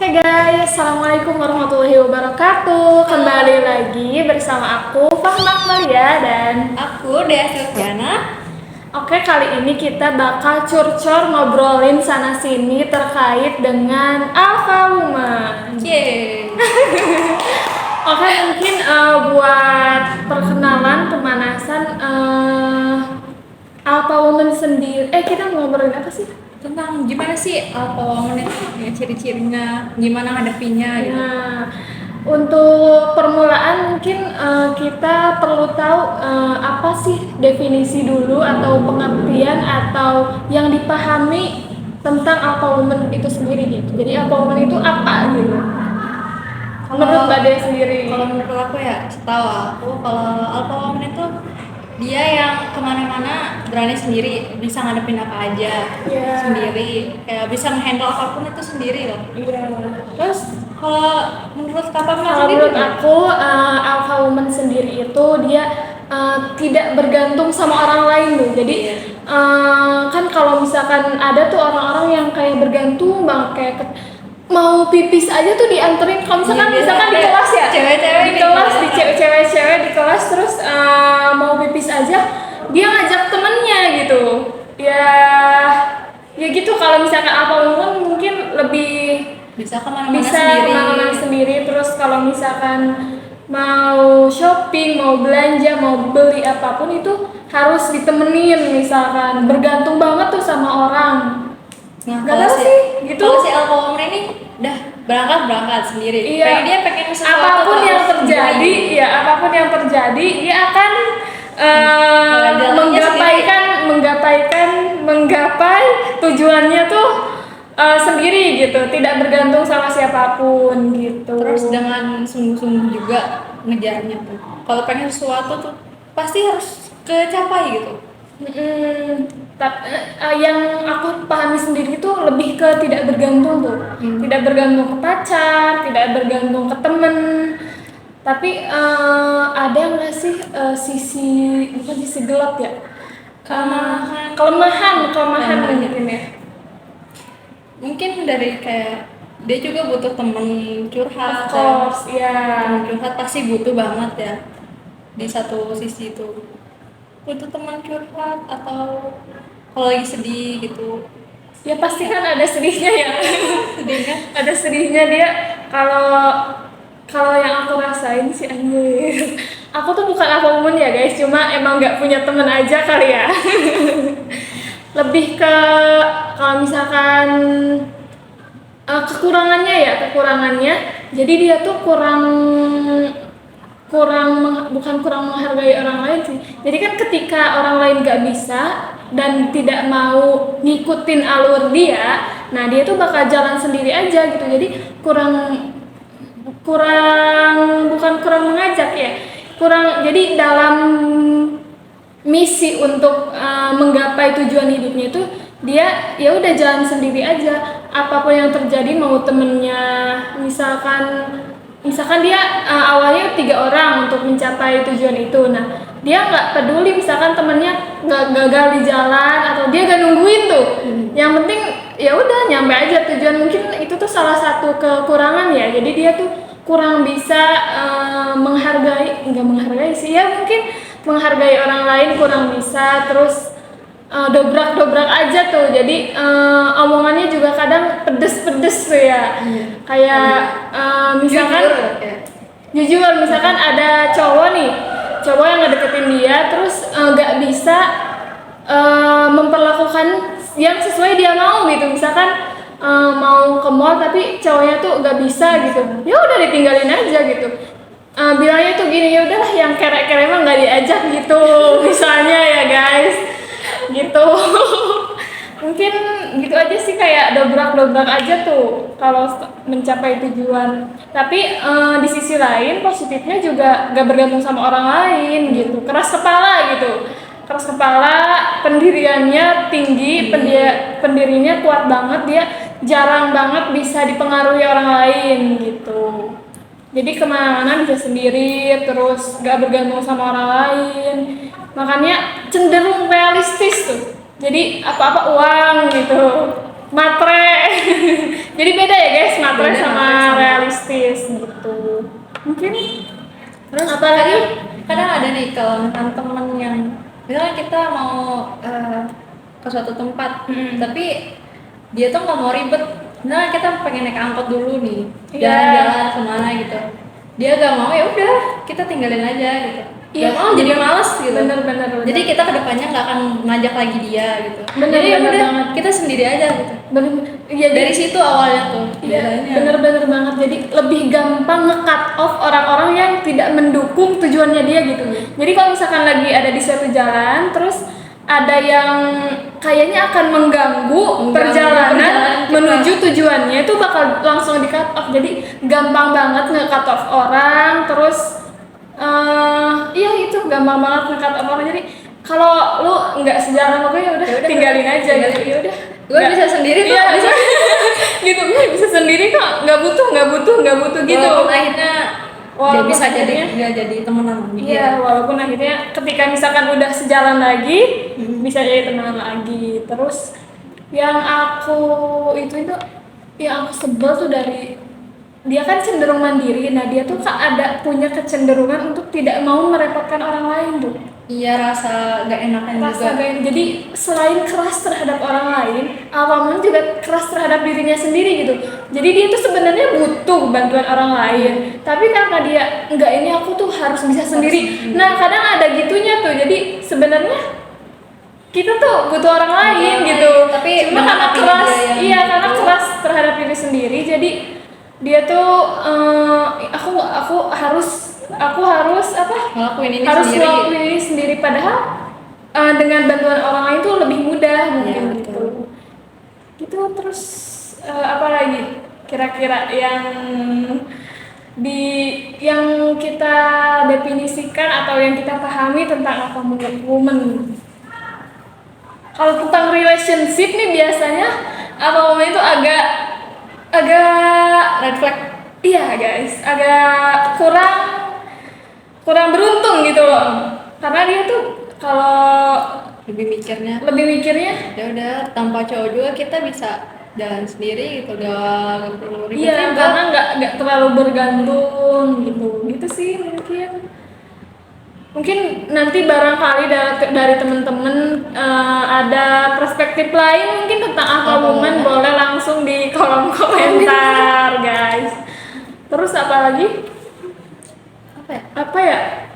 Oke guys, Assalamualaikum warahmatullahi wabarakatuh. Kembali lagi bersama aku Fahma Malia dan Aku Dea Silviana. oke, kali ini kita bakal curcor ngobrolin sana sini terkait dengan Alpha Woman. Yeay. Oke, mungkin buat perkenalan pemanasan Alpha Woman sendiri. Kita ngobrolin apa sih? Tentang gimana sih Alpha Woman itu, ya, ciri-cirinya, gimana hadapinya gitu. Nah, untuk permulaan mungkin kita perlu tahu apa sih definisi dulu atau pengertian atau yang dipahami tentang Alpha Woman itu sendiri gitu. Jadi Alpha Woman itu apa gitu? Menurut Mbak Dea sendiri. Kalau menurut aku ya, setahu aku kalau Alpha Woman itu dia yang kemana-mana berani sendiri, bisa ngadepin apa aja sendiri, kayak bisa ngehandle apapun itu sendiri loh. Terus kalau menurut Kakak Kalau sendiri menurut aku Alpha Woman sendiri itu dia tidak bergantung sama orang lain tuh. Jadi kan kalau misalkan ada tuh orang-orang yang kayak bergantung banget kayak mau pipis aja tuh dianterin. Kalau misalkan di kelas ya, cewek-cewek di kelas di cewek-cewek di kelas terus mau pipis aja dia ngajak temennya gitu. Ya gitu. Kalau misalkan Alpha Woman mungkin lebih bisa kemana-mana sendiri. Terus kalau misalkan mau shopping, mau belanja, mau beli apapun itu harus ditemenin, misalkan bergantung banget tuh sama orang. Nah, gak tahu sih gitu. Kalau si Alpha Woman ini udah berangkat sendiri. Iya. Kayak dia pengen sesuatu apapun yang terjadi dia akan menggapai tujuannya tuh sendiri gitu, tidak bergantung sama siapapun gitu. Terus dengan sungguh-sungguh juga ngejarnya tuh. Kalau pengen sesuatu tuh pasti harus kecapai gitu. Yang aku pahami sendiri itu lebih ke tidak bergantung tuh, tidak bergantung ke pacar, tidak bergantung ke temen, tapi ada nggak sih bukan sisi gelap ya, kelemahan mungkin ya. Mungkin dari kayak dia juga butuh temen curhat. Of course, ya. Temen curhat pasti butuh banget ya di satu sisi itu. Butuh teman curhat atau kalau lagi sedih gitu. Ya pasti kan ada sedihnya ya. Sedihnya ada sedihnya dia. Kalau yang aku rasain sih anjir. Aku tuh bukan Alpha Woman ya guys, cuma emang nggak punya temen aja kali ya. Lebih ke kalau misalkan kekurangannya, jadi dia tuh bukan kurang menghargai orang lain sih. Jadi kan ketika orang lain gak bisa dan tidak mau ngikutin alur dia, nah dia tuh bakal jalan sendiri aja gitu. Jadi bukan kurang mengajak ya, jadi dalam misi untuk menggapai tujuan hidupnya itu dia ya udah jalan sendiri aja. Apapun yang terjadi, mau temennya misalkan dia awalnya 3 orang untuk mencapai tujuan itu, nah dia nggak peduli misalkan temennya nggak gagal di jalan atau dia gak nungguin tuh. Yang penting ya udah nyampe aja tujuan. Mungkin itu tuh salah satu kekurangan ya, jadi dia tuh kurang bisa nggak menghargai sih ya, mungkin menghargai orang lain kurang bisa. Terus dobrak aja tuh, jadi omongannya juga kadang pedes tuh ya. Kayak misalkan jujur misalkan ada cowok yang ngedeketin dia, terus gak bisa memperlakukan yang sesuai dia mau gitu. Misalkan mau ke mall tapi cowoknya tuh gak bisa gitu, ya udah ditinggalin aja gitu. Bilangnya tuh gini, ya udahlah yang kere-kere mah nggak diajak gitu misalnya ya guys gitu. Mungkin gitu aja sih, kayak dobrak aja tuh kalau mencapai tujuan. Tapi di sisi lain positifnya juga gak bergantung sama orang lain gitu. Keras kepala, pendiriannya tinggi, pendirinya kuat banget, dia jarang banget bisa dipengaruhi orang lain gitu. Jadi kemana-mana bisa sendiri, terus gak bergantung sama orang lain. Makanya cenderung realistis tuh. Jadi apa-apa uang gitu, matre. Jadi beda ya guys, matre sama Mungkin Terus apalagi kadang ada nih kalau misalkan temen yang misalnya kita mau ke suatu tempat, tapi dia tuh nggak mau ribet. Nah kita pengen naik angkot dulu nih, Iya. jalan-jalan kemana gitu. Dia gak mau, ya udah kita tinggalin aja gitu. Iya, Gak mau jadi males gitu. bener. Jadi kita kedepannya nggak akan ngajak lagi dia gitu. Bener, Jadi ya bener udah banget. kita sendiri aja gitu. bener iya Dari situ awalnya tuh. Iya, biasanya. bener banget. Jadi lebih gampang nge-cut off orang-orang yang tidak mendukung tujuannya dia gitu. Jadi kalau misalkan lagi ada di suatu jalan, terus ada yang kayaknya akan mengganggu perjalanan kita. menuju tujuannya, itu bakal langsung di-cut off. Jadi gampang banget nge-cut off orang, terus iya itu gampang banget nge-cut off orang. Jadi kalau lu nggak sejalan sama gue ya udah tinggalin aja gitu. Ya udah. Gue bisa sendiri kok. Iya, gitu gue bisa sendiri kok, nggak butuh gitu. Walaupun akhirnya dia bisa akhirnya- jadi nggak jadi temenan lagi. Iya, walaupun akhirnya ketika misalkan udah sejalan lagi bisa jadi teman lagi. Terus yang aku yang aku sebel tuh dari dia kan cenderung mandiri. Nah dia tuh ada punya kecenderungan untuk tidak mau merepotkan orang lain tuh. Iya, rasa gak enakan juga. Jadi selain keras terhadap orang lain, awalnya juga keras terhadap dirinya sendiri gitu. Jadi dia tuh sebenarnya butuh bantuan orang lain, tapi karena dia enggak, ini aku tuh harus bisa sendiri. Nah kadang ada gitunya tuh. Jadi sebenarnya kita tuh butuh orang lain gitu. Tapi cuma karena keras, iya karena keras terhadap diri sendiri. Jadi dia tuh aku harus ngelakuin ini harus sendiri. ngelakuin ini sendiri, padahal dengan bantuan orang lain tuh lebih mudah mungkin Ya, gitu. Gitu. Terus apa lagi kira-kira yang kita definisikan atau yang kita pahami tentang accommodating woman. Kalau tentang relationship nih biasanya woman itu agak Red flag. iya guys, agak kurang beruntung gitu loh. Karena dia tuh kalau lebih mikirnya ya udah tanpa cowok juga kita bisa jalan sendiri gitu, gak perlu ribet. iya, karena nggak terlalu bergantung gitu sih. Mungkin nanti barangkali dari temen-temen ada perspektif lain mungkin tentang woman, boleh langsung di kolom komentar guys. Terus apa lagi? Apa ya?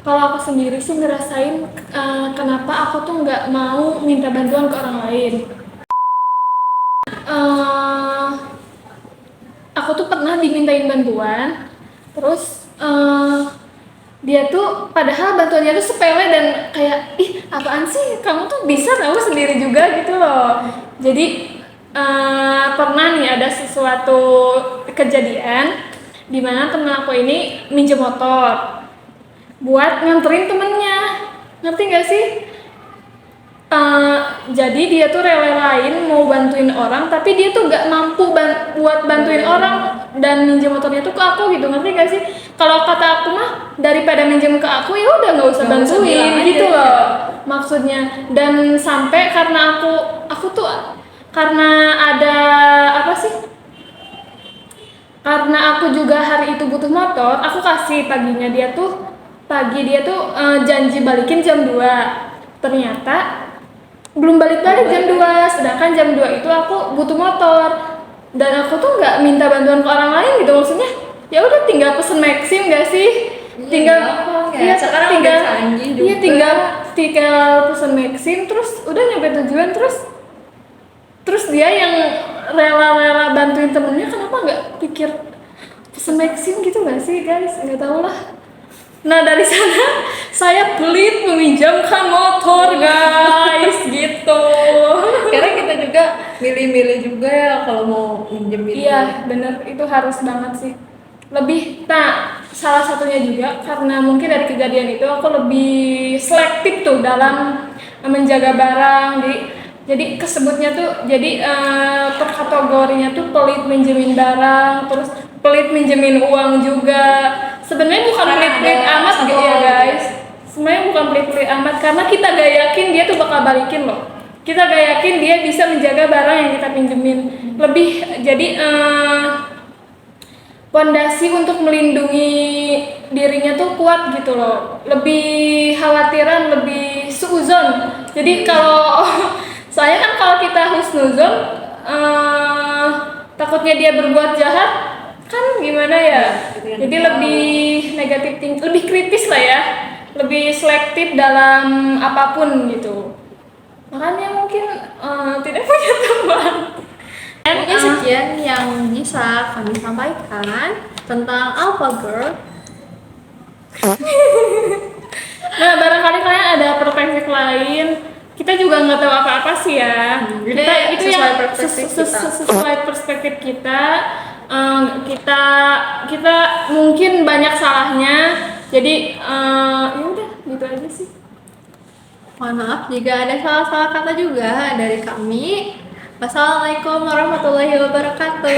Kalau aku sendiri sih ngerasain kenapa aku tuh nggak mau minta bantuan ke orang lain. Aku tuh pernah dimintain bantuan, terus dia tuh padahal bantuannya tuh sepele dan kayak apaan sih, kamu tuh bisa tahu sendiri juga gitu loh. Jadi pernah nih ada sesuatu kejadian di mana temen aku ini minjem motor buat nganterin temennya, ngerti gak sih? Jadi dia tuh rela-relain mau bantuin orang, tapi dia tuh gak mampu buat bantuin orang dan minjem motornya tuh ke aku gitu, ngerti gak sih? Kalau kata aku mah daripada minjem ke aku ya udah nggak usah bantuin gitu loh maksudnya. Dan sampai karena aku tuh karena ada karena aku juga hari itu butuh motor, aku kasih paginya. Dia tuh janji balikin jam 2. Ternyata belum balik-balik jam 2, sedangkan jam 2 itu aku butuh motor. Dan aku tuh nggak minta bantuan ke orang lain gitu, maksudnya ya udah tinggal pesen Maxim gak sih? Sekarang udah canggih juga. Tinggal pesen Maxim, terus udah nyampe tujuan. Terus dia yang rela-rela bantuin temennya, kenapa nggak pikir pesen Maxim gitu gak sih guys? Nggak tahu lah. Nah dari sana saya pelit meminjamkan motor guys gitu. Karena kita juga milih-milih juga ya kalau mau minjemin. Iya bener, itu harus banget sih. Salah satunya juga karena mungkin dari kejadian itu aku lebih selektif tuh dalam menjaga barang. Jadi kesebutnya tuh per kategorinya tuh pelit minjemin barang, terus pelit minjemin uang juga. Sebenarnya bukan pelit-pelit amat gitu ya guys. Sebenarnya bukan pelit-pelit amat karena kita gak yakin dia tuh bakal balikin loh. kita gak yakin dia bisa menjaga barang yang kita pinjemin. Lebih jadi pondasi untuk melindungi dirinya tuh kuat gitu loh. Lebih khawatiran, lebih suuzon. Jadi kalau soalnya kan kalau kita husnuzon takutnya dia berbuat jahat kan gimana ya? Jadi lebih negatif thinking, lebih kritis lah ya. Lebih selektif dalam apapun gitu. Makanya mungkin tidak punya teman. Mungkin sekian yang bisa kami sampaikan tentang Alpha Girl. Nah, barangkali kalian ada perspektif lain. Kita juga nggak tahu apa-apa sih ya. Kita itu sesuai yang perspektif kita. sesuai perspektif kita. Kita mungkin banyak salahnya. Jadi ya udah gitu aja sih. Mohon maaf jika ada salah-salah kata juga dari kami. Wassalamualaikum warahmatullahi wabarakatuh.